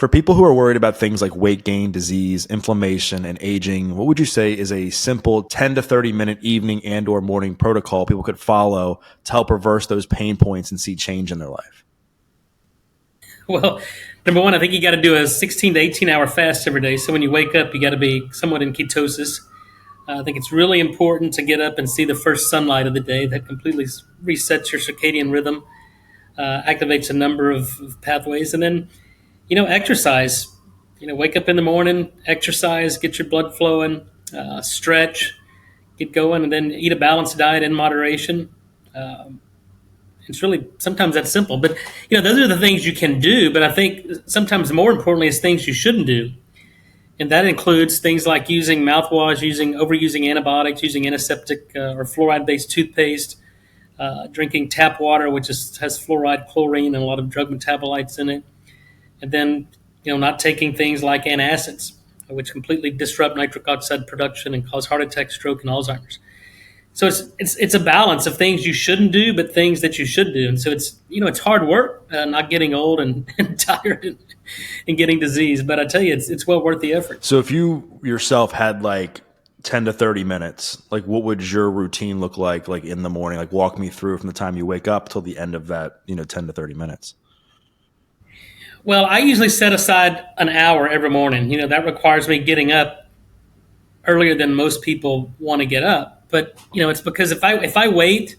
For people who are worried about things like weight gain, disease, inflammation, and aging, what would you say is a simple 10 to 30 minute evening and or morning protocol people could follow to help reverse those pain points and see change in their life? Well, number one, I think you got to do a 16 to 18-hour fast every day. So when you wake up, you got to be somewhat in ketosis. I think it's really important to get up and see the first sunlight of the day. That completely resets your circadian rhythm, activates a number of pathways. And then, exercise. Wake up in the morning, exercise, get your blood flowing, stretch, get going, and then eat a balanced diet in moderation. It's really sometimes that's simple, but those are the things you can do. But I think sometimes more importantly is things you shouldn't do, and that includes things like using mouthwash, overusing antibiotics, using antiseptic or fluoride-based toothpaste, drinking tap water, which has fluoride, chlorine, and a lot of drug metabolites in it, and then not taking things like antacids, which completely disrupt nitric oxide production and cause heart attack, stroke, and Alzheimer's. So it's a balance of things you shouldn't do, but things that you should do. And so it's hard work, not getting old and tired and getting disease. But I tell you, it's well worth the effort. So if you yourself had like 10 to 30 minutes, like what would your routine look like in the morning? Like walk me through from the time you wake up till the end of that, 10 to 30 minutes. Well, I usually set aside an hour every morning. That requires me getting up earlier than most people want to get up. But it's because if I wait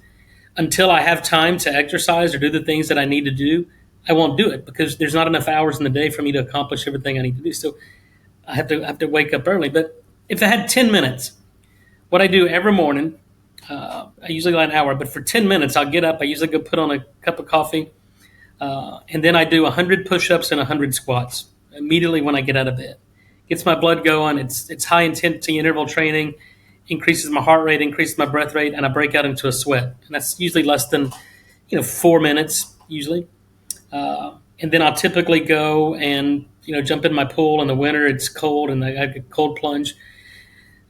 until I have time to exercise or do the things that I need to do, I won't do it because there's not enough hours in the day for me to accomplish everything I need to do. So I have to wake up early. But if I had 10 minutes, what I do every morning, I usually got an hour, but for 10 minutes I'll get up. I usually go put on a cup of coffee, and then I do 100 push-ups and 100 squats immediately when I get out of bed. Gets my blood going. It's high intensity interval training. Increases my heart rate, increases my breath rate, and I break out into a sweat. And that's usually less than 4 minutes usually. And then I'll typically go and jump in my pool in the winter. It's cold, and I get a cold plunge.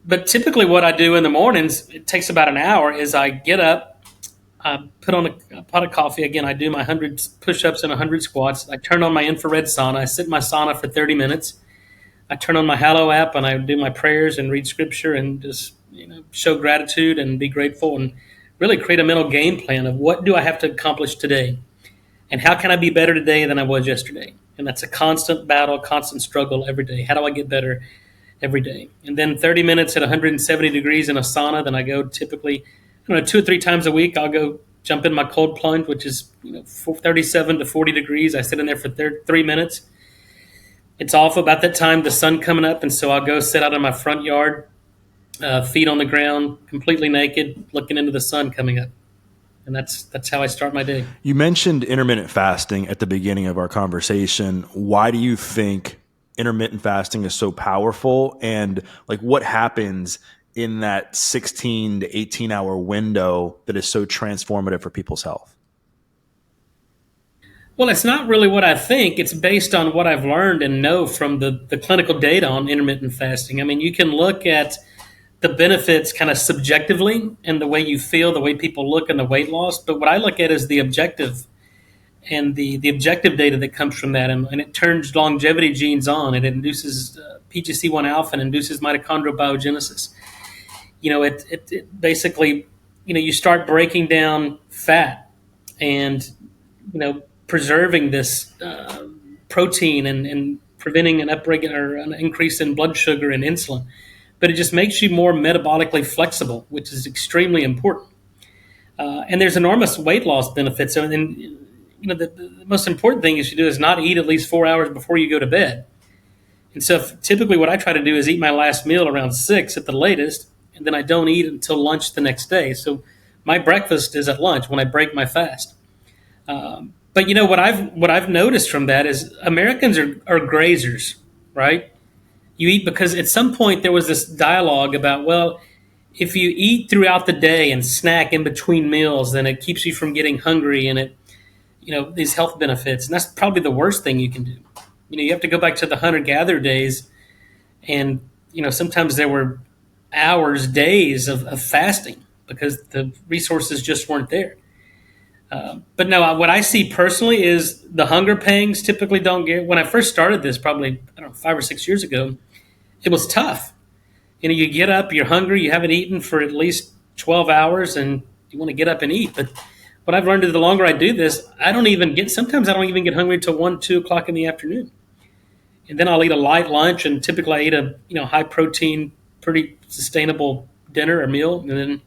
But typically, what I do in the mornings, it takes about an hour. Is I get up, I put on a pot of coffee. Again, I do my 100 push-ups and 100 squats. I turn on my infrared sauna. I sit in my sauna for 30 minutes. I turn on my Hallow app and I do my prayers and read scripture and just show gratitude and be grateful and really create a mental game plan of what do I have to accomplish today and how can I be better today than I was yesterday. And that's a constant battle, constant struggle every day. How do I get better every day? And then 30 minutes at 170 degrees in a sauna. Then I go typically 2 or 3 times a week. I'll go jump in my cold plunge, which is 37 to 40 degrees. I sit in there for 3 minutes. It's off about that time, the sun coming up, and so I'll go sit out in my front yard, feet on the ground, completely naked, looking into the sun coming up. And that's how I start my day. You mentioned intermittent fasting at the beginning of our conversation. Why do you think intermittent fasting is so powerful? And what happens in that 16 to 18 hour window that is so transformative for people's health? Well, it's not really what I think. It's based on what I've learned and know from the clinical data on intermittent fasting. I mean, you can look at the benefits kind of subjectively and the way you feel, the way people look and the weight loss. But what I look at is the objective and the objective data that comes from that. And it turns longevity genes on. It induces PGC1 alpha and induces mitochondrial biogenesis. It basically, you start breaking down fat and, preserving this protein and preventing an or an increase in blood sugar and insulin. But it just makes you more metabolically flexible, which is extremely important. And there's enormous weight loss benefits. So, the most important thing you should do is not eat at least 4 hours before you go to bed. And so typically what I try to do is eat my last meal around 6 at the latest, and then I don't eat until lunch the next day. So my breakfast is at lunch when I break my fast. But what I've noticed from that is Americans are grazers, right? You eat because at some point there was this dialogue about, well, if you eat throughout the day and snack in between meals, then it keeps you from getting hungry and it, these health benefits. And that's probably the worst thing you can do. You have to go back to the hunter-gatherer days and, sometimes there were hours, days of fasting because the resources just weren't there. But no, what I see personally is the hunger pangs typically don't get. When I first started this, probably I don't know 5 or 6 years ago, it was tough. You get up, you're hungry, you haven't eaten for at least 12 hours, and you want to get up and eat. But what I've learned is the longer I do this, sometimes I don't even get hungry until 1, 2 o'clock in the afternoon. And then I'll eat a light lunch, and typically I eat a high protein, pretty sustainable dinner or meal, and then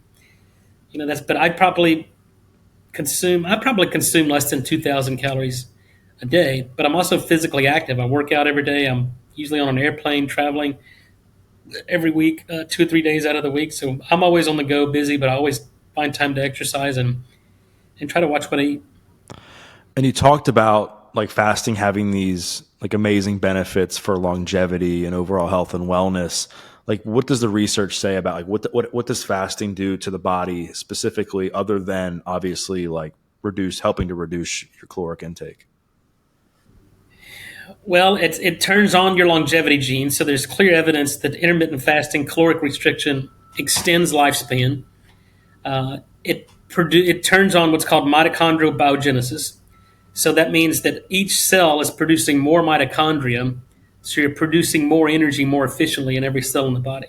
that's. But I probably consume less than 2,000 calories a day. But I'm also physically active. I work out every day. I'm usually on an airplane traveling every week, 2 or 3 days out of the week. So I'm always on the go, busy, but I always find time to exercise and try to watch what I eat. And you talked about like fasting having these like amazing benefits for longevity and overall health and wellness. Like, what does the research say about like what does fasting do to the body specifically, other than obviously like helping to reduce your caloric intake? Well, it turns on your longevity genes. So there's clear evidence that intermittent fasting, caloric restriction, extends lifespan. It turns on what's called mitochondrial biogenesis. So that means that each cell is producing more mitochondria. So you're producing more energy more efficiently in every cell in the body.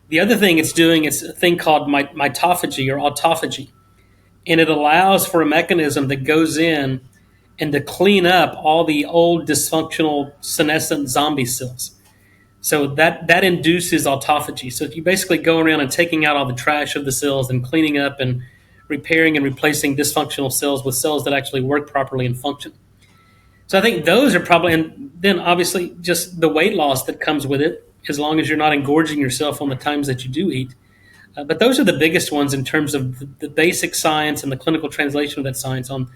The other thing it's doing is a thing called mitophagy or autophagy. And it allows for a mechanism that goes in and to clean up all the old dysfunctional senescent zombie cells. So that induces autophagy. So if you basically go around and taking out all the trash of the cells and cleaning up and repairing and replacing dysfunctional cells with cells that actually work properly and function. So I think those are probably, and then obviously just the weight loss that comes with it, as long as you're not engorging yourself on the times that you do eat. But those are the biggest ones in terms of the basic science and the clinical translation of that science on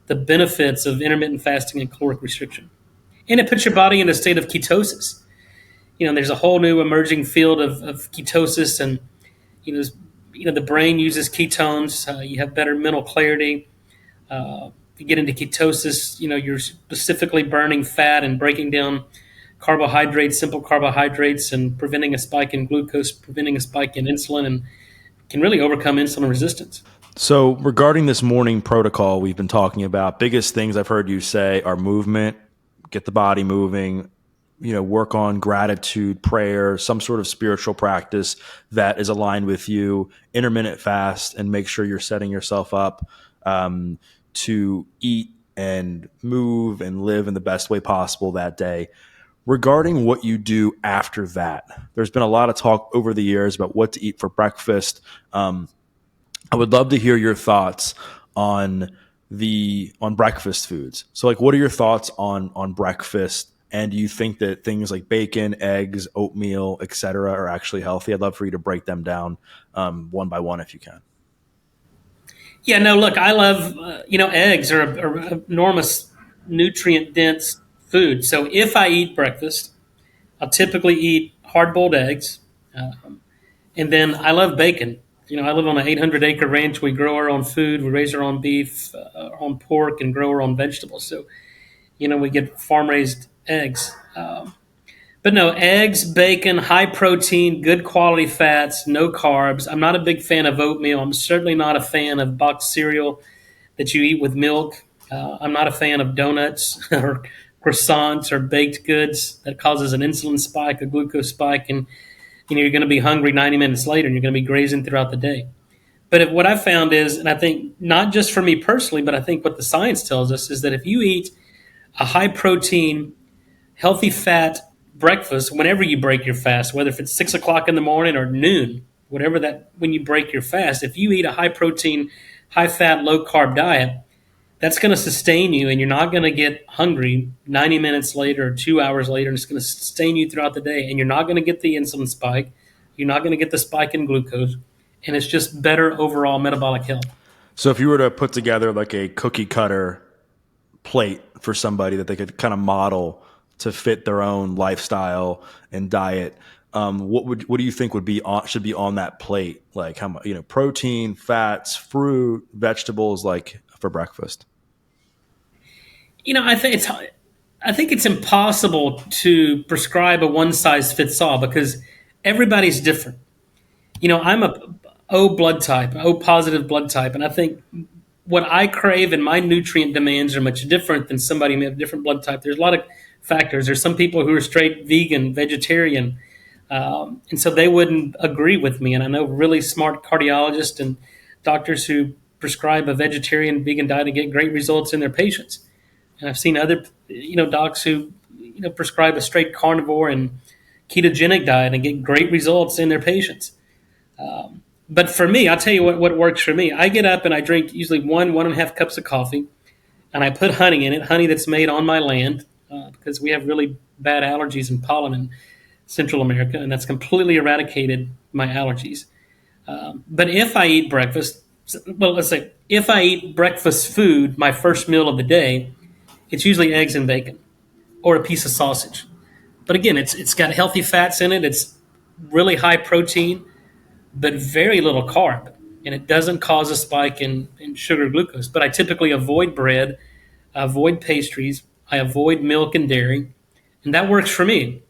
the benefits of intermittent fasting and caloric restriction. And it puts your body in a state of ketosis. There's a whole new emerging field of ketosis, and the brain uses ketones. You have better mental clarity. You get into ketosis, you're specifically burning fat and breaking down carbohydrates, simple carbohydrates, and preventing a spike in glucose, preventing a spike in insulin, and can really overcome insulin resistance. So regarding this morning protocol we've been talking about, biggest things I've heard you say are movement, get the body moving, work on gratitude, prayer, some sort of spiritual practice that is aligned with you, intermittent fast, and make sure you're setting yourself up to eat and move and live in the best way possible that day. Regarding what you do after that, there's been a lot of talk over the years about what to eat for breakfast. I would love to hear your thoughts on breakfast foods. So like, what are your thoughts on breakfast? And do you think that things like bacon, eggs, oatmeal, etc., are actually healthy? I'd love for you to break them down one by one if you can. Yeah, no, look, I love, eggs are enormous nutrient dense food. So if I eat breakfast, I'll typically eat hard boiled eggs. And then I love bacon. I live on an 800-acre ranch. We grow our own food. We raise our own beef, our own pork, and grow our own vegetables. So, we get farm-raised eggs. But no, eggs, bacon, high protein, good quality fats, no carbs. I'm not a big fan of oatmeal. I'm certainly not a fan of boxed cereal that you eat with milk. I'm not a fan of donuts or croissants or baked goods that causes an insulin spike, a glucose spike, and you're going to be hungry 90 minutes later and you're going to be grazing throughout the day. But what I've found is, and I think not just for me personally, but I think what the science tells us is that if you eat a high protein, healthy fat breakfast whenever you break your fast, whether if it's 6 o'clock in the morning or noon, when you break your fast, if you eat a high protein, high fat, low carb diet, that's going to sustain you and you're not going to get hungry 90 minutes later or 2 hours later. And it's going to sustain you throughout the day. And you're not going to get the insulin spike. You're not going to get the spike in glucose. And it's just better overall metabolic health. So if you were to put together like a cookie cutter plate for somebody that they could kind of model to fit their own lifestyle and diet, what do you think should be on that plate? Like how much, protein, fats, fruit, vegetables, like for breakfast? I think it's impossible to prescribe a one size fits all because everybody's different. I'm a O blood type, O positive blood type, and I think what I crave and my nutrient demands are much different than somebody who may have a different blood type. There's a lot of factors. There's some people who are straight vegan, vegetarian, and so they wouldn't agree with me. And I know really smart cardiologists and doctors who prescribe a vegetarian, vegan diet and get great results in their patients. And I've seen other, docs who, prescribe a straight carnivore and ketogenic diet and get great results in their patients. But for me, I'll tell you what works for me. I get up and I drink usually 1.5 cups of coffee, and I put honey in it, honey that's made on my land, because we have really bad allergies and pollen in Central America, and that's completely eradicated my allergies. But if I eat breakfast, well, let's say if I eat breakfast food, my first meal of the day, it's usually eggs and bacon or a piece of sausage. But again, it's got healthy fats in it. It's really high protein, but very little carb, and it doesn't cause a spike in sugar glucose. But I typically avoid bread, I avoid pastries, I avoid milk and dairy, and that works for me.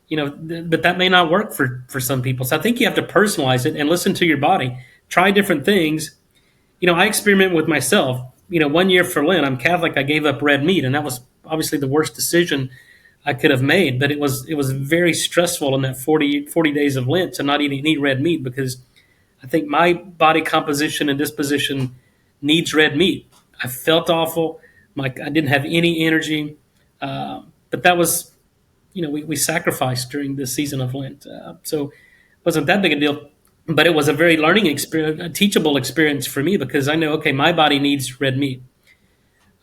But that may not work for some people. So I think you have to personalize it and listen to your body. Try different things. I experiment with myself. 1 year for Lent, I'm Catholic. I gave up red meat, and that was obviously the worst decision I could have made. But it was very stressful in that 40 days of Lent to not eat any red meat, because I think my body composition and disposition needs red meat. I felt awful. I didn't have any energy. But that was, we sacrificed during the season of Lent. So it wasn't that big a deal. But it was a very learning experience, a teachable experience for me, because I know, okay, my body needs red meat.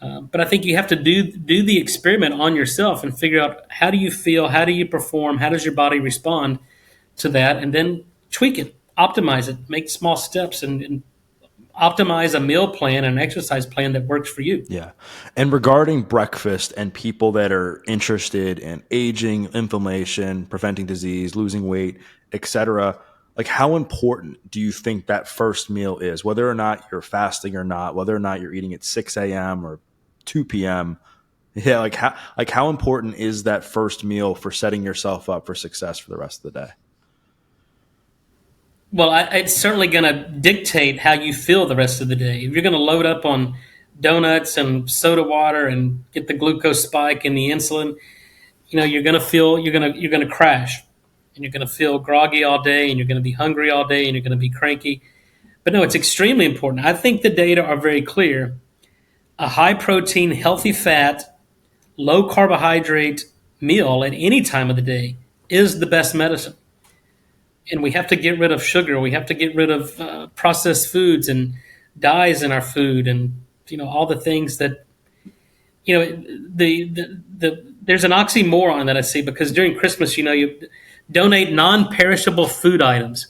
But I think you have to do the experiment on yourself and figure out, how do you feel, how do you perform, how does your body respond to that, and then tweak it, optimize it, make small steps, and optimize a meal plan and an exercise plan that works for you. Yeah. And regarding breakfast and people that are interested in aging, inflammation, preventing disease, losing weight, etc., like, how important do you think that first meal is, whether or not you're fasting or not, whether or not you're eating at 6 a.m. or 2 p.m.? Yeah. How important is that first meal for setting yourself up for success for the rest of the day? Well, it's certainly going to dictate how you feel the rest of the day. If you're going to load up on donuts and soda water and get the glucose spike and the insulin, you're going to crash, and you're going to feel groggy all day, and you're going to be hungry all day, and you're going to be cranky. But no, it's extremely important. I think the data are very clear. A high protein, healthy fat, low carbohydrate meal at any time of the day is the best medicine. And we have to get rid of sugar. We have to get rid of processed foods and dyes in our food, and all the things that there's an oxymoron that I see, because during Christmas, you donate non-perishable food items.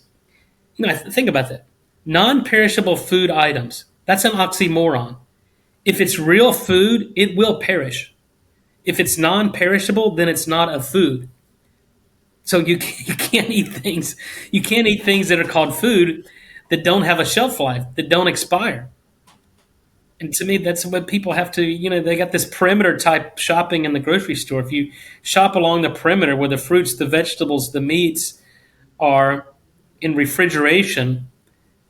Think about that. Non-perishable food items. That's an oxymoron. If it's real food, it will perish. If it's non-perishable, then it's not a food. So you can't eat things. You can't eat things that are called food that don't have a shelf life, that don't expire. And to me, that's what people have to, they got this perimeter type shopping in the grocery store. If you shop along the perimeter where the fruits, the vegetables, the meats are in refrigeration,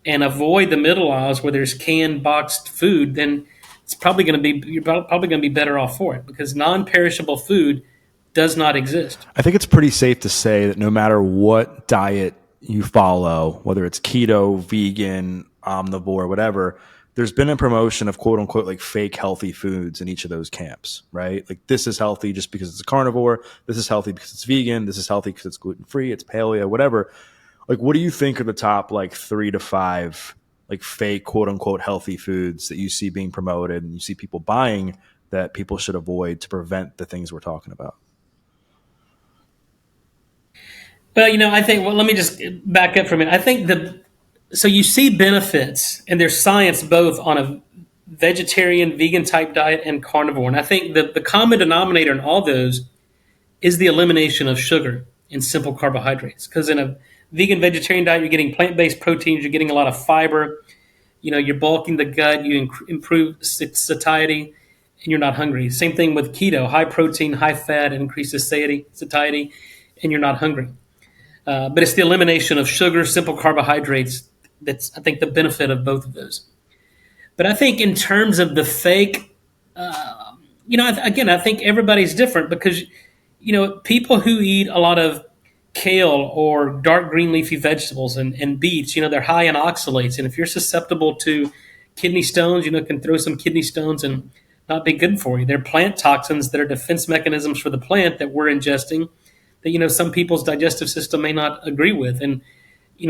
and avoid the middle aisles where there's canned, boxed food, then you're probably going to be better off for it, because non-perishable food does not exist. I think it's pretty safe to say that no matter what diet you follow, whether it's keto, vegan, omnivore, whatever, there's been a promotion of quote unquote like fake healthy foods in each of those camps, right? Like, this is healthy just because it's a carnivore. This is healthy because it's vegan. This is healthy because it's gluten free. It's paleo, whatever. Like, what do you think are the top like 3 to 5 like fake quote unquote healthy foods that you see being promoted and you see people buying that people should avoid to prevent the things we're talking about? Well, I think, let me just back up for a minute. I think so you see benefits, and there's science both on a vegetarian, vegan type diet and carnivore. And I think the common denominator in all those is the elimination of sugar and simple carbohydrates. Because in a vegan, vegetarian diet, you're getting plant-based proteins, you're getting a lot of fiber, you're bulking the gut, you improve satiety, and you're not hungry. Same thing with keto, high protein, high fat, increases satiety, and you're not hungry. But it's the elimination of sugar, simple carbohydrates, that's, I think, the benefit of both of those. But I think in terms of the fake, again, I think everybody's different because, people who eat a lot of kale or dark green leafy vegetables and beets, they're high in oxalates. And if you're susceptible to kidney stones, it can throw some kidney stones and not be good for you. They're plant toxins that are defense mechanisms for the plant that we're ingesting that, some people's digestive system may not agree with. And,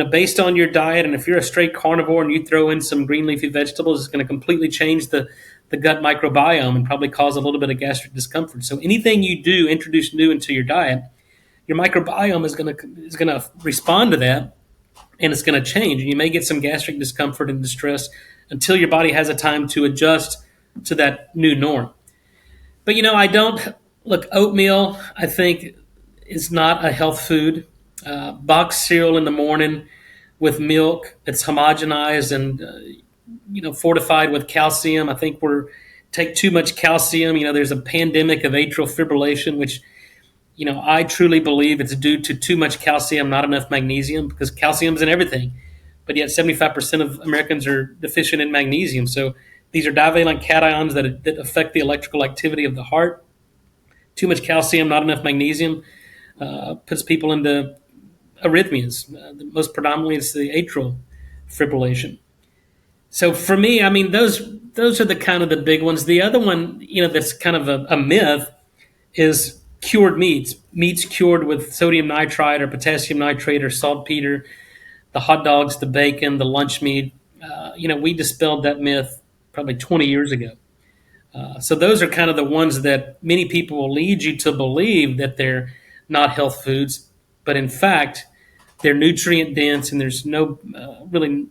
based on your diet, and if you're a straight carnivore and you throw in some green leafy vegetables, it's going to completely change the gut microbiome and probably cause a little bit of gastric discomfort. So anything you do introduce new into your diet, your microbiome is going to respond to that, and it's going to change. And you may get some gastric discomfort and distress until your body has a time to adjust to that new norm. But I don't look oatmeal. I think is not a health food. Boxed cereal in the morning with milk that's homogenized and fortified with calcium. I think we're take too much calcium. There's a pandemic of atrial fibrillation, which I truly believe it's due to too much calcium, not enough magnesium, because calcium's in everything. But yet 75% of Americans are deficient in magnesium. So these are divalent cations that affect the electrical activity of the heart. Too much calcium, not enough magnesium, puts people into arrhythmias. Most predominantly, it's the atrial fibrillation. So for me, those are the kind of the big ones. The other one, that's kind of a myth is cured meats cured with sodium nitrite or potassium nitrate or saltpeter, the hot dogs, the bacon, the lunch meat. We dispelled that myth probably 20 years ago. So those are kind of the ones that many people will lead you to believe that they're not health foods, but in fact, they're nutrient dense and there's really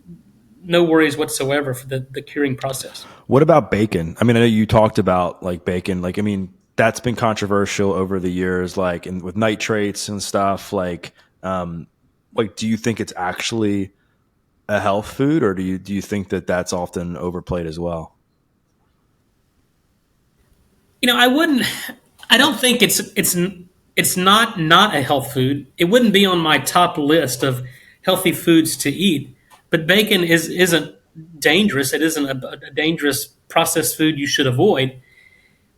no worries whatsoever for the curing process. What about bacon? I know you talked about like bacon, that's been controversial over the years, and with nitrates and stuff, do you think it's actually a health food, or do you think that that's often overplayed as well? I don't think it's not a health food. It wouldn't be on my top list of healthy foods to eat. But bacon isn't dangerous. It isn't a dangerous processed food you should avoid.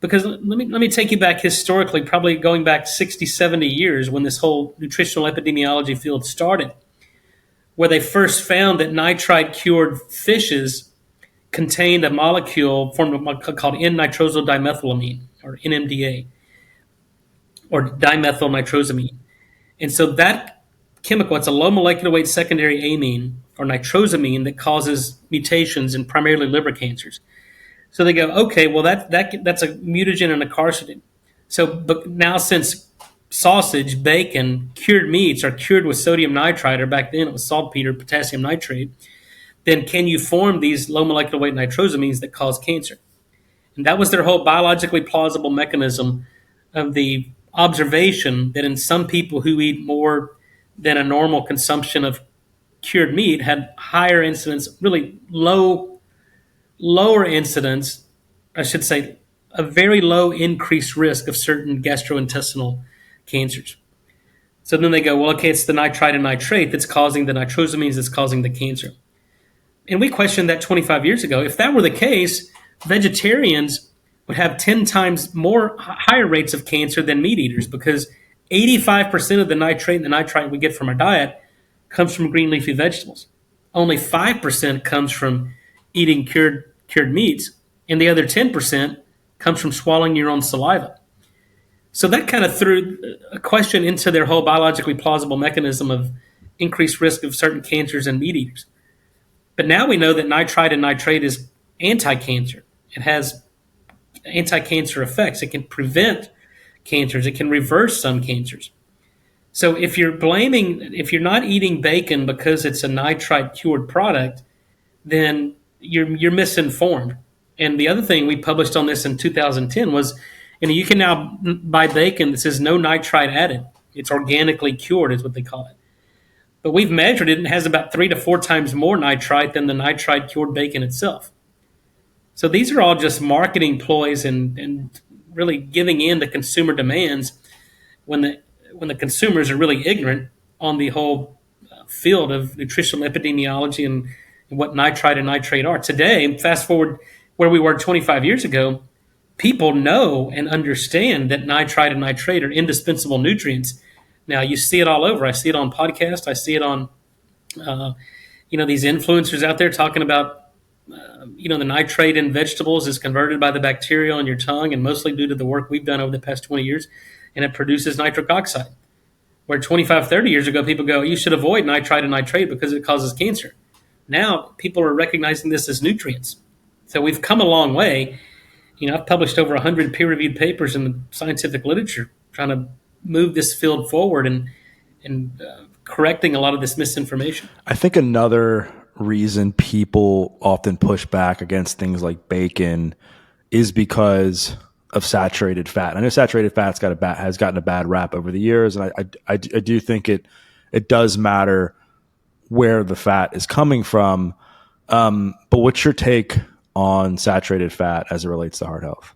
Because let me take you back historically, probably going back 60, 70 years when this whole nutritional epidemiology field started, where they first found that nitrite cured fishes contained a molecule called N-nitrosyl dimethylamine, or NMDA, or dimethyl nitrosamine. And so that chemical, it's a low molecular weight secondary amine, or nitrosamine, that causes mutations in primarily liver cancers. So they go, okay, well that's a mutagen and a carcinogen. So, but now since sausage, bacon, cured meats are cured with sodium nitrite, or back then it was saltpeter, potassium nitrate, then can you form these low molecular weight nitrosamines that cause cancer? And that was their whole biologically plausible mechanism of the observation that in some people who eat more than a normal consumption of cured meat had higher incidence, really lower incidence, I should say, a very low increased risk of certain gastrointestinal cancers. So then they go, well, okay, it's the nitrite and nitrate that's causing the nitrosamines that's causing the cancer. And we questioned that 25 years ago. If that were the case, vegetarians would have 10 times higher rates of cancer than meat eaters, because 85% of the nitrate and the nitrite we get from our diet comes from green leafy vegetables. Only 5% comes from eating cured meats, and the other 10% comes from swallowing your own saliva. So that kind of threw a question into their whole biologically plausible mechanism of increased risk of certain cancers in meat eaters. But now we know that nitrite and nitrate is anti-cancer. It has anti-cancer effects. It can prevent cancers. It can reverse some cancers. So if you're not eating bacon because it's a nitrite cured product, then you're misinformed. And the other thing we published on this in 2010 was, you can now buy bacon that says no nitrite added. It's organically cured, is what they call it. But we've measured it and it has about 3 to 4 times more nitrite than the nitrite cured bacon itself. So these are all just marketing ploys and really giving in to consumer demands when the consumers are really ignorant on the whole field of nutritional epidemiology what nitrite and nitrate are. Today, fast forward where we were 25 years ago, people know and understand that nitrite and nitrate are indispensable nutrients. Now you see it all over. I see it on podcasts. I see it on, uh, these influencers out there talking about, the nitrate in vegetables is converted by the bacteria on your tongue, and mostly due to the work we've done over the past 20 years, and it produces nitric oxide. Where 25, 30 years ago, people go, you should avoid nitrite and nitrate because it causes cancer. Now people are recognizing this as nutrients. So we've come a long way. I've published over 100 peer-reviewed papers in the scientific literature trying to move this field forward and correcting a lot of this misinformation. I think another reason people often push back against things like bacon is because of saturated fat. I know saturated fat's has gotten a bad rap over the years, and I do think it does matter where the fat is coming from. But what's your take on saturated fat as it relates to heart health?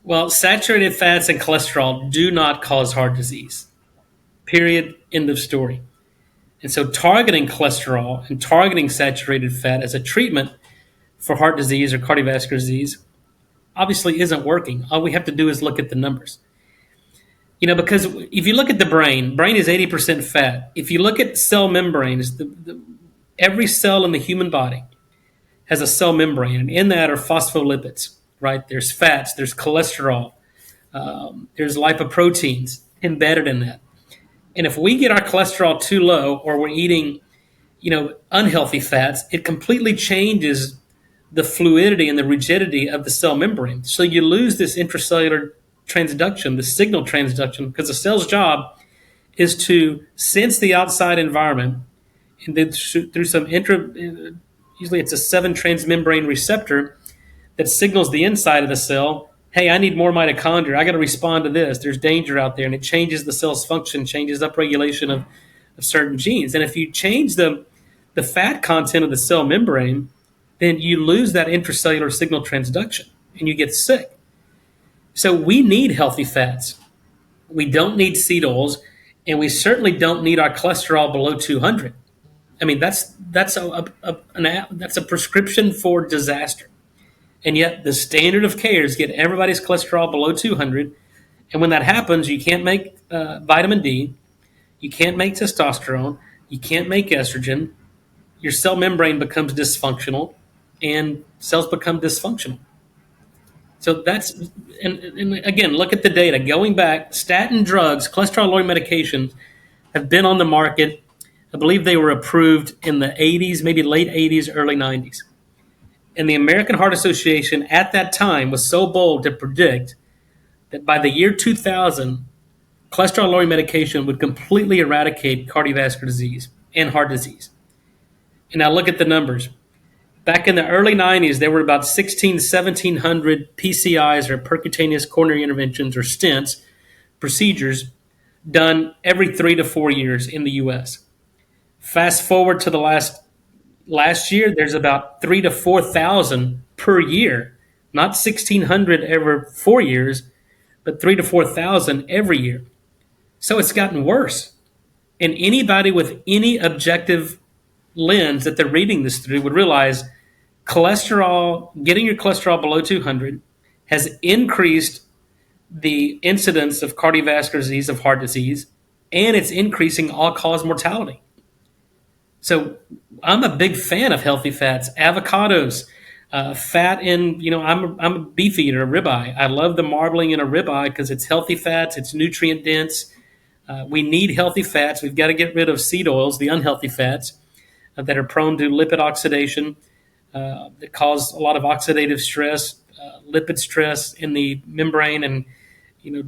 Well, saturated fats and cholesterol do not cause heart disease. Period. End of story. And so targeting cholesterol and targeting saturated fat as a treatment for heart disease or cardiovascular disease obviously isn't working. All we have to do is look at the numbers. Because if you look at the brain is 80% fat. If you look at cell membranes, every cell in the human body has a cell membrane, and in that are phospholipids, right? There's fats, there's cholesterol, there's lipoproteins embedded in that. And if we get our cholesterol too low, or we're eating, unhealthy fats, it completely changes the fluidity and the rigidity of the cell membrane. So you lose this intracellular transduction, the signal transduction, because the cell's job is to sense the outside environment, and then through some usually it's a 7 transmembrane receptor that signals the inside of the cell, hey, I need more mitochondria. I got to respond to this. There's danger out there. And it changes the cell's function, changes upregulation of certain genes. And if you change the fat content of the cell membrane, then you lose that intracellular signal transduction and you get sick. So we need healthy fats. We don't need seed oils, and we certainly don't need our cholesterol below 200. I mean, that's a prescription for disaster. And yet the standard of care is get everybody's cholesterol below 200. And when that happens, you can't make vitamin D, you can't make testosterone, you can't make estrogen. Your cell membrane becomes dysfunctional, and cells become dysfunctional. So and again, look at the data. Going back, statin drugs, cholesterol-lowering medications have been on the market. I believe they were approved in the 80s, maybe late 80s, early 90s. And the American Heart Association at that time was so bold to predict that by the year 2000, cholesterol-lowering medication would completely eradicate cardiovascular disease and heart disease. And now look at the numbers. Back in the early 90s, there were about 1,700 PCIs, or percutaneous coronary interventions, or stents, procedures done every 3 to 4 years in the U.S. Fast forward to the last year, there's about 3,000 to 4,000 per year, not 1,600 every 4 years, but 3,000 to 4,000 every year. So it's gotten worse. And anybody with any objective lens that they're reading this through would realize getting your cholesterol below 200 has increased the incidence of cardiovascular disease, of heart disease, and it's increasing all-cause mortality. So I'm a big fan of healthy fats, avocados, fat in, I'm a beef eater, a ribeye. I love the marbling in a ribeye because it's healthy fats, it's nutrient dense. We need healthy fats. We've got to get rid of seed oils, the unhealthy fats that are prone to lipid oxidation, that cause a lot of oxidative stress, lipid stress in the membrane, and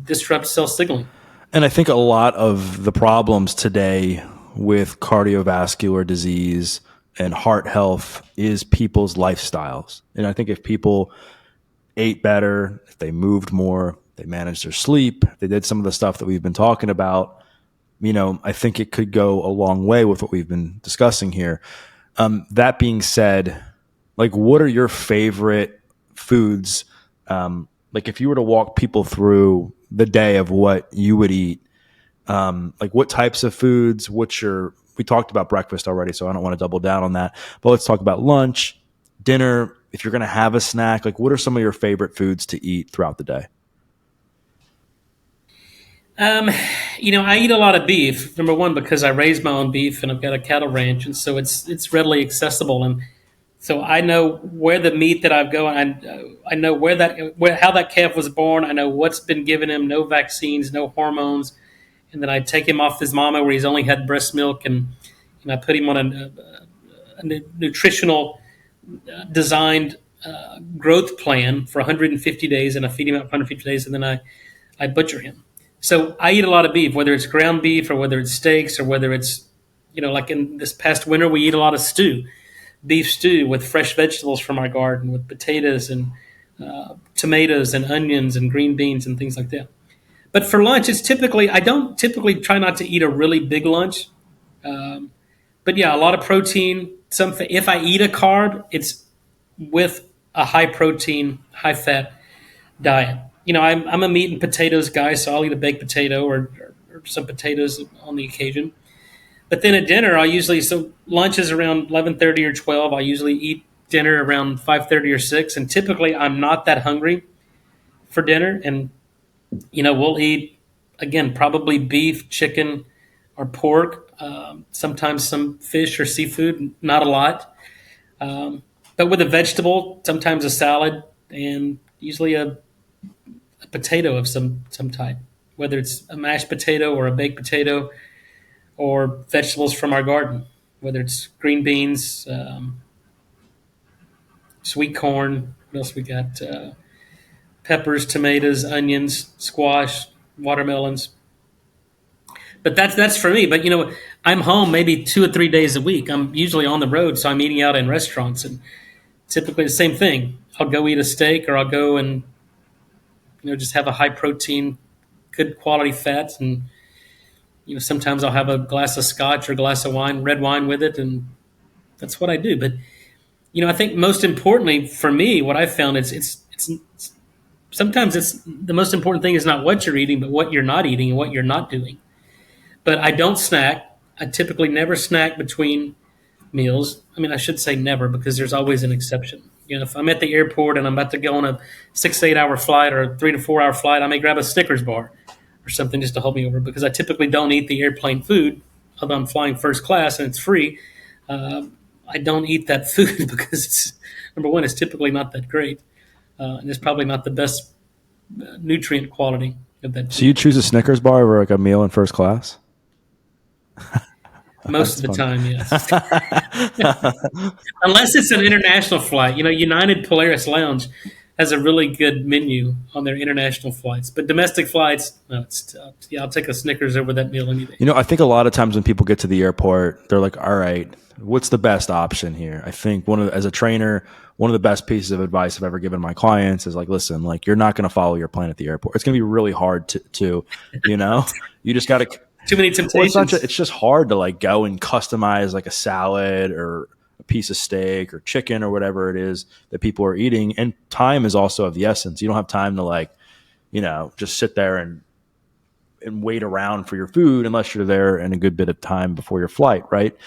disrupt cell signaling. And I think a lot of the problems today with cardiovascular disease and heart health is people's lifestyles. And I think if people ate better, if they moved more, they managed their sleep, they did some of the stuff that we've been talking about, I think it could go a long way with what we've been discussing here. That being said, what are your favorite foods? If you were to walk people through the day of what you would eat, what types of foods, what's your we talked about breakfast already, so I don't want to double down on that. But let's talk about lunch, dinner. If you're going to have a snack, like what are some of your favorite foods to eat throughout the day? Um, I eat a lot of beef. Number one, because I raise my own beef and I've got a cattle ranch, and so it's readily accessible, and so I know where the meat that I've going. I know where how that calf was born. I know what's been given him. No vaccines, no hormones, and then I take him off his mama where he's only had breast milk, and I put him on a nutritional designed growth plan for 150 days, and I feed him out for 150 days, and then I butcher him. So I eat a lot of beef, whether it's ground beef or whether it's steaks or whether it's, like in this past winter, we eat a lot of beef stew with fresh vegetables from our garden, with potatoes and tomatoes and onions and green beans and things like that. But for lunch, I don't typically try not to eat a really big lunch. But yeah, a lot of protein. If I eat a carb, it's with a high protein, high fat diet. I'm a meat and potatoes guy, so I'll eat a baked potato or some potatoes on the occasion. But then at dinner, lunch is around 11:30 or 12. I usually eat dinner around 5:30 or 6, and typically I'm not that hungry for dinner. And we'll eat again probably beef, chicken, or pork. Sometimes some fish or seafood, not a lot. But with a vegetable, sometimes a salad, and usually a potato of some type, whether it's a mashed potato or a baked potato or vegetables from our garden, whether it's green beans, sweet corn. What else we got? Peppers, tomatoes, onions, squash, watermelons. But that's for me. But I'm home maybe 2 or 3 days a week. I'm usually on the road, so I'm eating out in restaurants, and typically the same thing. I'll go eat a steak, or I'll go and just have a high protein, good quality fats, and sometimes I'll have a glass of scotch or a glass of wine, red wine with it, and that's what I do. But I think most importantly for me, what I've found is it's sometimes it's the most important thing is not what you're eating, but what you're not eating and what you're not doing. But I don't snack. I typically never snack between meals. I mean, I should say never, because there's always an exception. If I'm at the airport and I'm about to go on a 6 to 8 hour flight or a 3 to 4 hour flight, I may grab a Snickers bar or something just to hold me over, because I typically don't eat the airplane food, although I'm flying first class and it's free. I don't eat that food because number one, it's typically not that great, and it's probably not the best nutrient quality of that So you food choose a Snickers bar over like a meal in first class? most That's of the funny. time. Yes, unless it's an international flight. United Polaris Lounge has a really good menu on their international flights, but domestic flights, no, it's tough. Yeah, I'll take a Snickers over that meal any day. I think a lot of times when people get to the airport, they're like, all right, what's the best option here? I think as a trainer, one of the best pieces of advice I've ever given my clients is like, listen, like you're not going to follow your plan at the airport. It's going to be really hard to you just got to, Too many well, temptations. it's just hard to like go and customize like a salad or a piece of steak or chicken or whatever it is that people are eating. And time is also of the essence. You don't have time to like, just sit there and wait around for your food unless you're there in a good bit of time before your flight, right?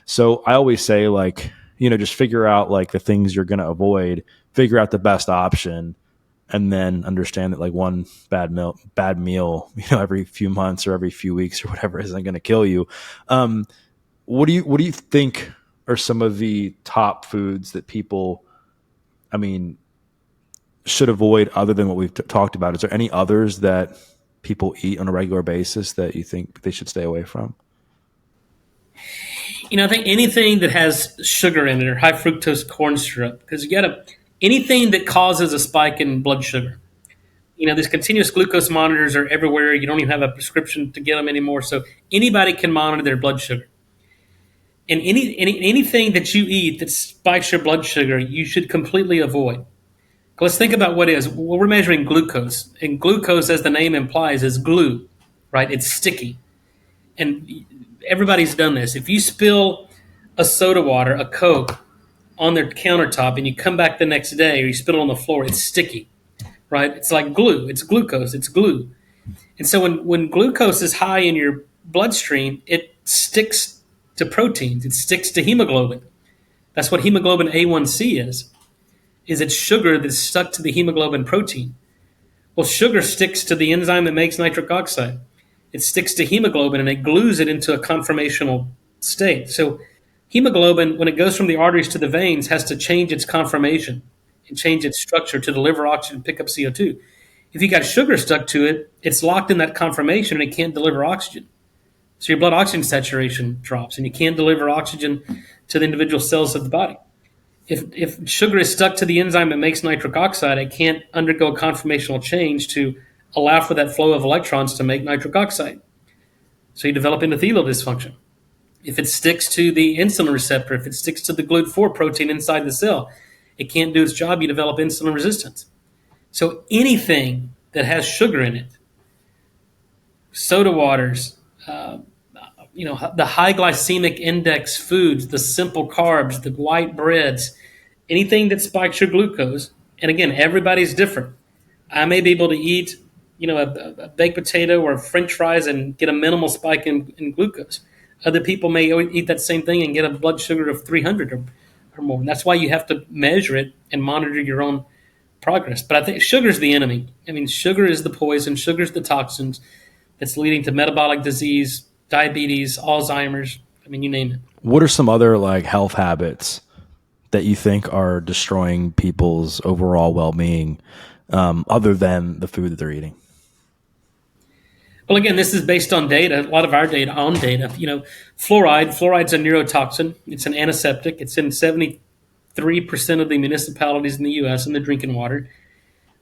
So I always say like, just figure out like the things you're going to avoid, figure out the best option, and then understand that like one bad meal, every few months or every few weeks or whatever isn't going to kill you. What do you think are some of the top foods that people, I mean, should avoid other than what we've talked about? Is there any others that people eat on a regular basis that you think they should stay away from? I think anything that has sugar in it or high fructose corn syrup, because anything that causes a spike in blood sugar. These continuous glucose monitors are everywhere. You don't even have a prescription to get them anymore. So anybody can monitor their blood sugar. And anything that you eat that spikes your blood sugar, you should completely avoid. Let's think about what is. Well, we're measuring glucose. And glucose, as the name implies, is glue, right? It's sticky. And everybody's done this. If you spill a soda water, a Coke, on their countertop and you come back the next day or you spill it on the floor, it's sticky, right? It's like glue. It's glucose. It's glue. And so when glucose is high in your bloodstream, it sticks to proteins. It sticks to hemoglobin. That's what hemoglobin A1C is it's sugar that's stuck to the hemoglobin protein. Well, sugar sticks to the enzyme that makes nitric oxide. It sticks to hemoglobin and it glues it into a conformational state. So hemoglobin, when it goes from the arteries to the veins, has to change its conformation and change its structure to deliver oxygen and pick up CO2. If you got sugar stuck to it, it's locked in that conformation and it can't deliver oxygen. So your blood oxygen saturation drops and you can't deliver oxygen to the individual cells of the body. If sugar is stuck to the enzyme that makes nitric oxide, it can't undergo a conformational change to allow for that flow of electrons to make nitric oxide. So you develop endothelial dysfunction. If it sticks to the insulin receptor, if it sticks to the GLUT4 protein inside the cell, it can't do its job, you develop insulin resistance. So anything that has sugar in it, soda waters, the high glycemic index foods, the simple carbs, the white breads, anything that spikes your glucose. And again, everybody's different. I may be able to eat, a baked potato or French fries and get a minimal spike in glucose. Other people may eat that same thing and get a blood sugar of 300 or more. And that's why you have to measure it and monitor your own progress. But I think sugar's the enemy. I mean, sugar is the poison. Sugar's the toxins that's leading to metabolic disease, diabetes, Alzheimer's. I mean, you name it. What are some other like health habits that you think are destroying people's overall well-being, other than the food that they're eating? Well, again, this is based on data, a lot of our data on data. Fluoride's a neurotoxin. It's an antiseptic. It's in 73% of the municipalities in the U.S. in the drinking water.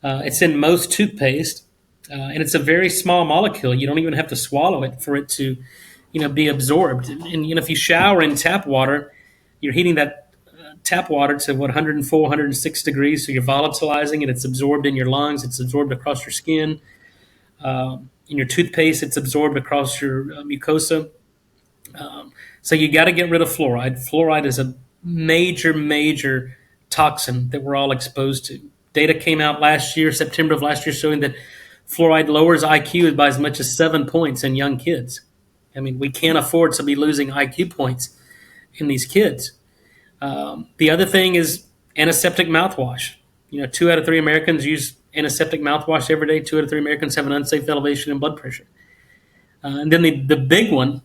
It's in most toothpaste, and it's a very small molecule. You don't even have to swallow it for it to, be absorbed. And if you shower in tap water, you're heating that tap water to 104, 106 degrees, so you're volatilizing it. It's absorbed in your lungs. It's absorbed across your skin. In your toothpaste, it's absorbed across your mucosa. So you got to get rid of fluoride. Fluoride is a major toxin that we're all exposed to. Data came out last year, September of last year, showing that fluoride lowers IQ by as much as 7 points in young kids. I mean, we can't afford to be losing IQ points in these kids. The other thing is antiseptic mouthwash. 2 out of 3 Americans use antiseptic mouthwash every day. 2 out of 3 Americans have an unsafe elevation in blood pressure. And then the big one,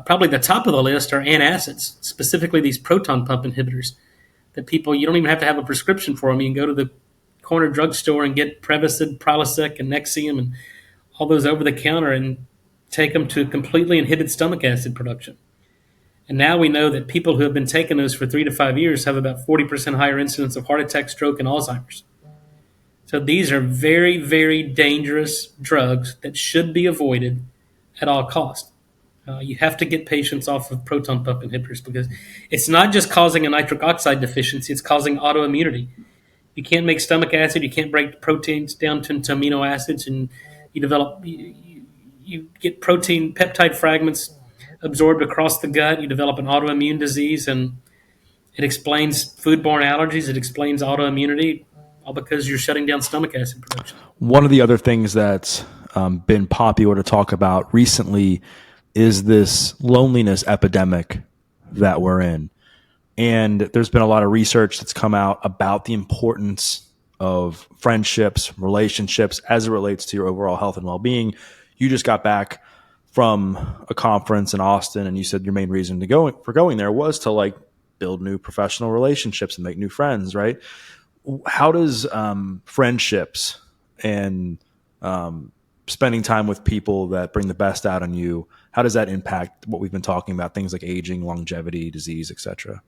probably the top of the list, are antacids, specifically these proton pump inhibitors that people, you don't even have to have a prescription for them. You can go to the corner drugstore and get Prevacid, Prilosec, and Nexium and all those over the counter and take them to completely inhibit stomach acid production. And now we know that people who have been taking those for 3 to 5 years have about 40% higher incidence of heart attack, stroke, and Alzheimer's. So these are very dangerous drugs that should be avoided at all costs. You have to get patients off of proton pump inhibitors because it's not just causing a nitric oxide deficiency, it's causing autoimmunity. You can't make stomach acid, you can't break proteins down to amino acids, and you get protein peptide fragments absorbed across the gut, you develop an autoimmune disease, and it explains foodborne allergies, it explains autoimmunity, all because you're shutting down stomach acid production. One of the other things that's been popular to talk about recently is this loneliness epidemic that we're in. And there's been a lot of research that's come out about the importance of friendships, relationships as it relates to your overall health and well-being. You just got back from a conference in Austin, and you said your main reason for going there was to build new professional relationships and make new friends, right? How does friendships and spending time with people that bring the best out in you, how does that impact what we've been talking about, things like aging, longevity, disease, etc.?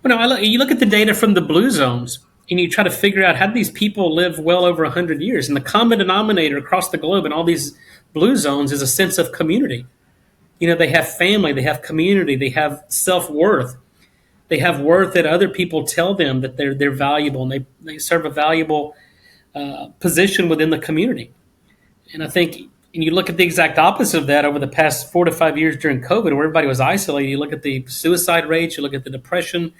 Well, you look at the data from the blue zones, and you try to figure out how do these people live well over 100 years. And the common denominator across the globe in all these blue zones is a sense of community. They have family, they have community, they have self-worth. They have worth that other people tell them that they're valuable, and they serve a valuable position within the community. And I think, and you look at the exact opposite of that over the past 4 to 5 years during COVID, where everybody was isolated. You look at the suicide rates, you look at the depression,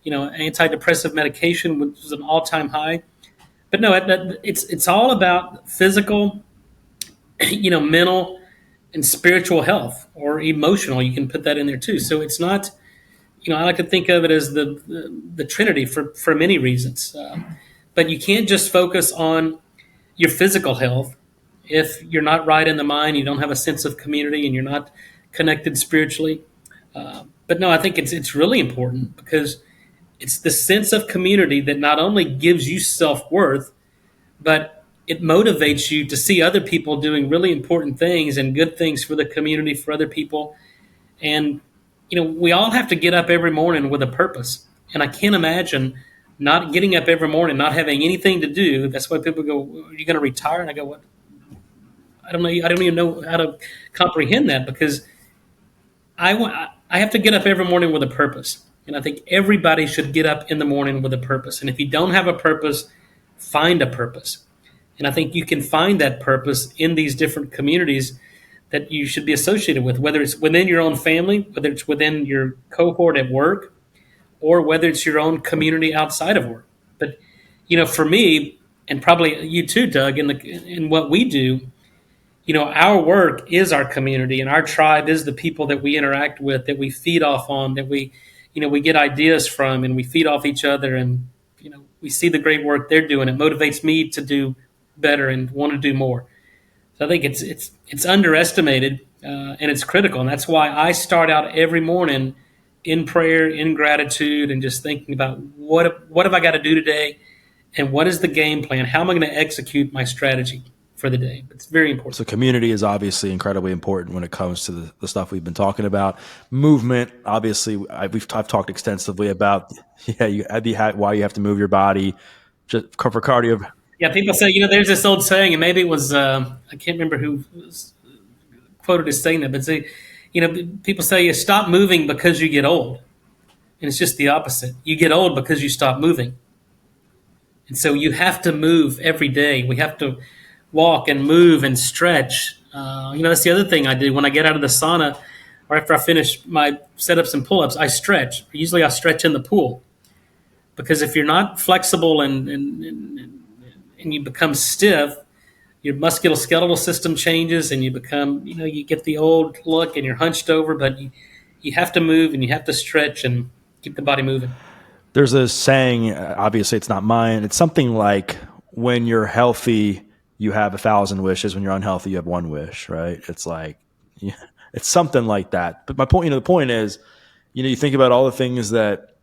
antidepressive medication, which was an all-time high. But no, it's all about physical, mental, and spiritual health or emotional. You can put that in there too. So it's not, I like to think of it as the Trinity for many reasons. But you can't just focus on your physical health if you're not right in the mind, you don't have a sense of community, and you're not connected spiritually. But no, I think it's really important because it's the sense of community that not only gives you self worth, but it motivates you to see other people doing really important things and good things for the community, for other people. And, we all have to get up every morning with a purpose. And I can't imagine not getting up every morning, not having anything to do. That's why people go, "Are you going to retire?" And I go, "What? I don't know. I don't even know how to comprehend that because I have to get up every morning with a purpose." And I think everybody should get up in the morning with a purpose. And if you don't have a purpose, find a purpose. And I think you can find that purpose in these different communities that you should be associated with, whether it's within your own family, whether it's within your cohort at work, or whether it's your own community outside of work. But, for me, and probably you too, Doug, in what we do, our work is our community, and our tribe is the people that we interact with, that we feed off on, that we get ideas from, and we feed off each other, and we see the great work they're doing. It motivates me to do better and want to do more. So I think it's underestimated, and it's critical, and that's why I start out every morning in prayer, in gratitude, and just thinking about what have I got to do today, and what is the game plan? How am I going to execute my strategy for the day? It's very important. So community is obviously incredibly important when it comes to the stuff we've been talking about. Movement, obviously, I've talked extensively about why you have to move your body just for cardio. Yeah, people say, there's this old saying, and maybe it was, I can't remember who was quoted as saying that, but say, people say you stop moving because you get old. And it's just the opposite. You get old because you stop moving. And so you have to move every day. We have to walk and move and stretch. That's the other thing I do when I get out of the sauna or after I finish my setups and pull-ups, I stretch. Usually I stretch in the pool because if you're not flexible and you become stiff, your musculoskeletal system changes and you become, you get the old look and you're hunched over, but you have to move and you have to stretch and keep the body moving. There's a saying, obviously it's not mine. It's something like when you're healthy, you have 1,000 wishes. When you're unhealthy, you have one wish, right? It's like, it's something like that. But my point, the point is, you think about all the things that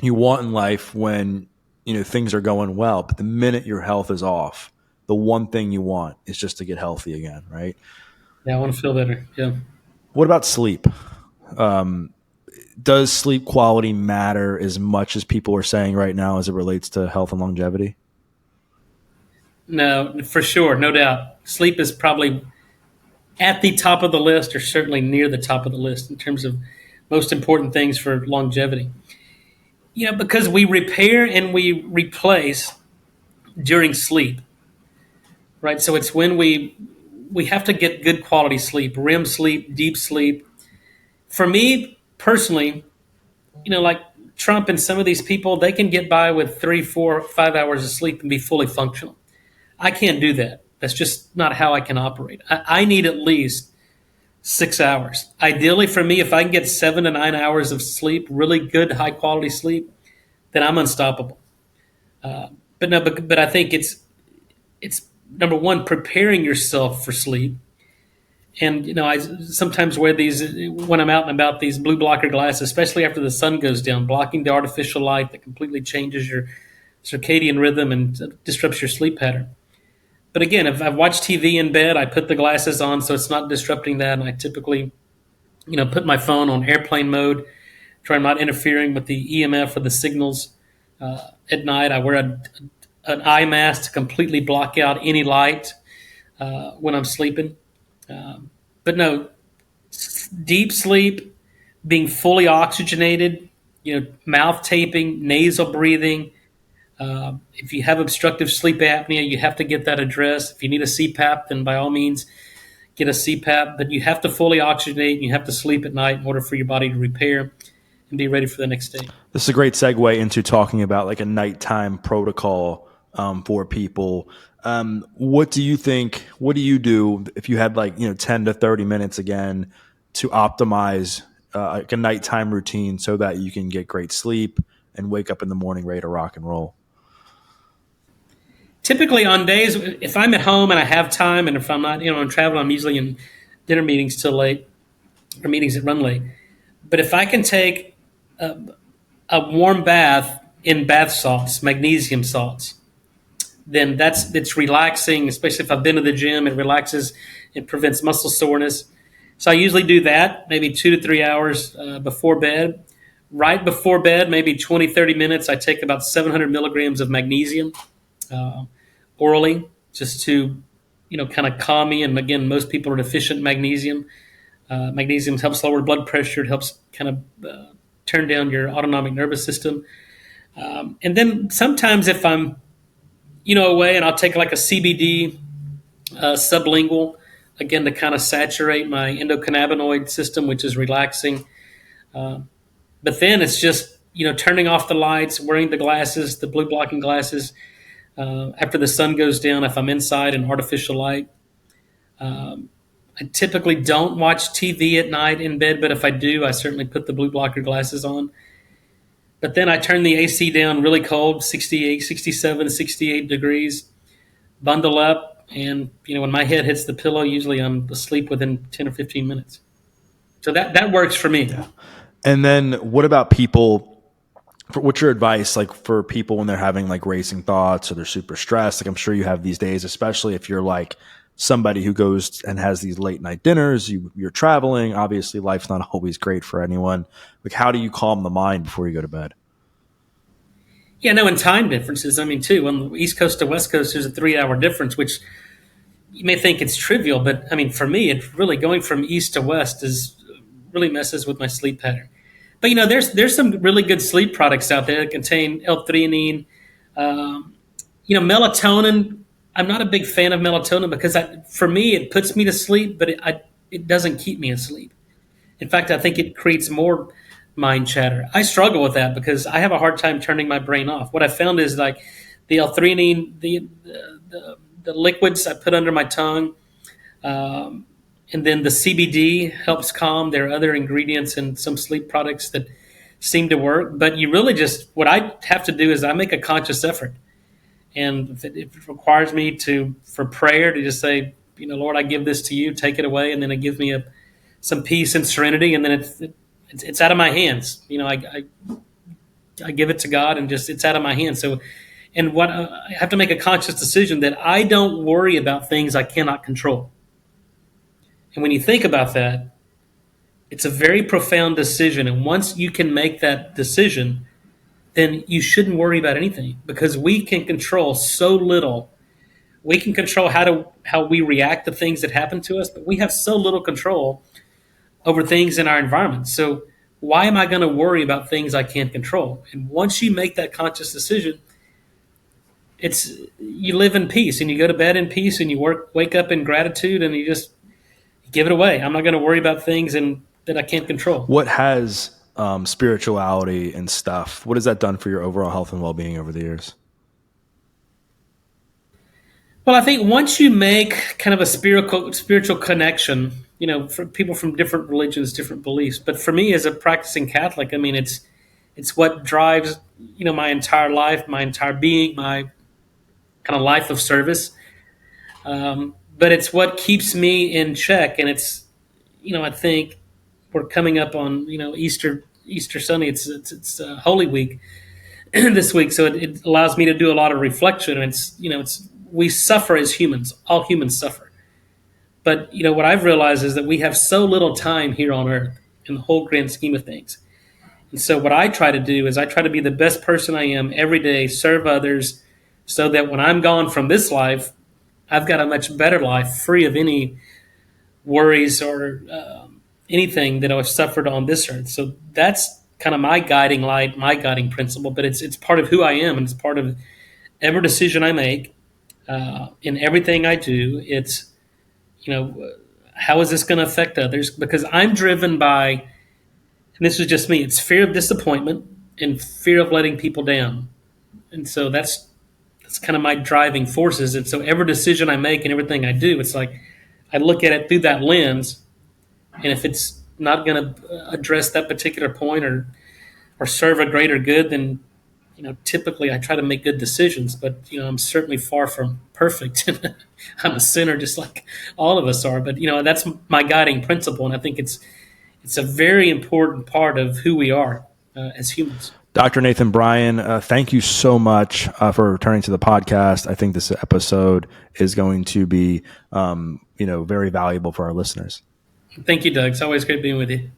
you want in life when, things are going well. But the minute your health is off, the one thing you want is just to get healthy again, right? Yeah, I want to feel better. Yeah. What about sleep? Does sleep quality matter as much as people are saying right now as it relates to health and longevity? No, for sure, no doubt. Sleep is probably at the top of the list, or certainly near the top of the list in terms of most important things for longevity. Because we repair and we replace during sleep, right? So it's when we have to get good quality sleep, REM sleep, deep sleep. For me personally, like Trump and some of these people, they can get by with 3, 4, 5 hours of sleep and be fully functional. I can't do that. That's just not how I can operate. I need at least 6 hours. Ideally for me, if I can get 7 to 9 hours of sleep, really good, high quality sleep, then I'm unstoppable. But I think it's number one, preparing yourself for sleep. And, I sometimes wear these when I'm out and about, these blue blocker glasses, especially after the sun goes down, blocking the artificial light that completely changes your circadian rhythm and disrupts your sleep pattern. But again, if I've watched TV in bed, I put the glasses on so it's not disrupting that. And I typically, put my phone on airplane mode, try not interfering with the EMF or the signals. At night, I wear an eye mask to completely block out any light when I'm sleeping. But no, deep sleep, being fully oxygenated, mouth taping, nasal breathing. If you have obstructive sleep apnea, you have to get that addressed. If you need a CPAP, then by all means, get a CPAP. But you have to fully oxygenate and you have to sleep at night in order for your body to repair and be ready for the next day. This is a great segue into talking about like a nighttime protocol for people. What do you think? What do you do if you had like 10 to 30 minutes again to optimize like a nighttime routine so that you can get great sleep and wake up in the morning ready to rock and roll? Typically on days, if I'm at home and I have time, and if I'm not, I'm traveling, I'm usually in dinner meetings till late or meetings that run late. But if I can take a warm bath in bath salts, magnesium salts, then it's relaxing. Especially if I've been to the gym, it relaxes, it prevents muscle soreness. So I usually do that maybe 2 to 3 hours before bed. Right before bed, maybe 20, 30 minutes, I take about 700 milligrams of magnesium uh, orally, just to kind of calm me. And again, most people are deficient in magnesium. Magnesium helps lower blood pressure. It helps kind of turn down your autonomic nervous system. And then sometimes if I'm away, and I'll take like a CBD sublingual, again to kind of saturate my endocannabinoid system, which is relaxing. But then it's just turning off the lights, wearing the glasses, the blue blocking glasses. After the sun goes down, if I'm inside in artificial light, I typically don't watch TV at night in bed, but if I do, I certainly put the blue blocker glasses on. But then I turn the AC down really cold, 68, 67, 68 degrees, bundle up, and when my head hits the pillow, usually I'm asleep within 10 or 15 minutes. So that works for me. Yeah. And then what about people? What's your advice like for people when they're having like racing thoughts or they're super stressed? Like I'm sure you have these days, especially if you're like somebody who goes and has these late night dinners, you're traveling. Obviously, life's not always great for anyone. Like, how do you calm the mind before you go to bed? Yeah, no, and time differences. I mean, too, on the East Coast to West Coast, there's a 3 hour difference, which you may think it's trivial, but I mean, for me, it's really going from east to west is really messes with my sleep pattern. But there's some really good sleep products out there that contain L-theanine, melatonin. I'm not a big fan of melatonin because for me, it puts me to sleep, but it doesn't keep me asleep. In fact, I think it creates more mind chatter. I struggle with that because I have a hard time turning my brain off. What I found is like the L-theanine, the liquids I put under my tongue, um, and then the CBD helps calm. There are other ingredients in some sleep products that seem to work. But you really just, what I have to do is I make a conscious effort. And if it requires me for prayer to just say, Lord, I give this to you, take it away. And then it gives me some peace and serenity. And then it's out of my hands. I give it to God and just, it's out of my hands. So, and what I have to make a conscious decision that I don't worry about things I cannot control. And when you think about that, it's a very profound decision. And once you can make that decision, then you shouldn't worry about anything because we can control so little. We can control how we react to things that happen to us, but we have so little control over things in our environment. So why am I going to worry about things I can't control? And once you make that conscious decision, you live in peace and you go to bed in peace and you wake up in gratitude and you just give it away. I'm not going to worry about things that I can't control. What has spirituality and stuff, what has that done for your overall health and well-being over the years? Well, I think once you make kind of a spiritual connection, for people from different religions, different beliefs, but for me as a practicing Catholic, I mean, it's what drives my entire life, my entire being, my kind of life of service. But it's what keeps me in check, and it's I think we're coming up on Easter Sunday. It's Holy Week this week, so it allows me to do a lot of reflection. And it's we suffer as humans. All humans suffer. But what I've realized is that we have so little time here on Earth in the whole grand scheme of things. And so what I try to do is I try to be the best person I am every day, serve others, so that when I'm gone from this life, I've got a much better life, free of any worries or anything that I've suffered on this earth. So that's kind of my guiding light, my guiding principle. But it's part of who I am, and it's part of every decision I make, in everything I do. It's how is this going to affect others? Because I'm driven by, and this is just me, it's fear of disappointment and fear of letting people down. And so that's That's kind of my driving forces. And so every decision I make and everything I do, it's like I look at it through that lens. And if it's not going to address that particular point or serve a greater good, then typically I try to make good decisions. But I'm certainly far from perfect. I'm a sinner, just like all of us are. But that's my guiding principle, and I think it's a very important part of who we are as humans. Dr. Nathan Bryan, thank you so much for returning to the podcast. I think this episode is going to be, very valuable for our listeners. Thank you, Doug. It's always great being with you.